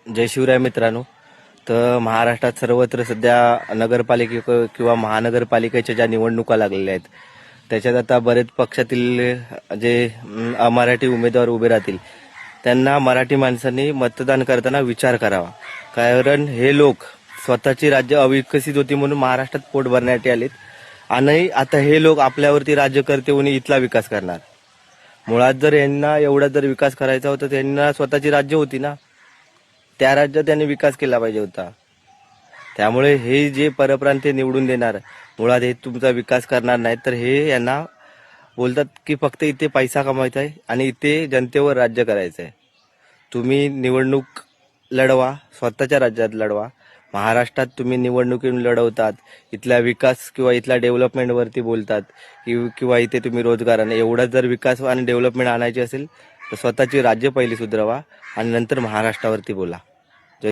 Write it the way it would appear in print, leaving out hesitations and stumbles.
जय शिवराय मित्रांनो. तर महाराष्ट्रात सर्वत्र सध्या नगरपालिके किंवा महानगरपालिकेच्या ज्या निवडणुका लागलेल्या आहेत त्याच्यात आता बरेच पक्षातील जे अमराठी उमेदवार उभे राहतील त्यांना मराठी माणसांनी मतदान करताना विचार करावा. कारण हे लोक स्वतःची राज्य अविकसित होती म्हणून महाराष्ट्रात पोट भरण्यासाठी आलेत आणि आता हे लोक आपल्यावरती राज्यकर्ते होऊन इथला विकास करणार. मुळात जर यांना एवढा जर विकास करायचा होता त्यांना स्वतःची राज्य होती ना, त्या राज्यात त्यांनी विकास केला पाहिजे होता. त्यामुळे हे जे परप्रांतीय निवडून देणार मुळात हे तुमचा विकास करणार नाहीत, तर हे यांना बोलतात की फक्त इथे पैसा कमवायचा आहे आणि इथे जनतेवर राज्य करायचं आहे. तुम्ही निवडणूक लढवा, स्वतःच्या राज्यात लढवा. महाराष्ट्रात तुम्ही निवडणुकीतून लढवतात, इथल्या विकास किंवा इथल्या डेव्हलपमेंटवरती बोलतात किंवा इथे तुम्ही रोजगाराने एवढा जर विकास आणि डेव्हलपमेंट आणायची असेल तर स्वतःची राज्य पहिली सुधारवा आणि नंतर महाराष्ट्रावरती बोला.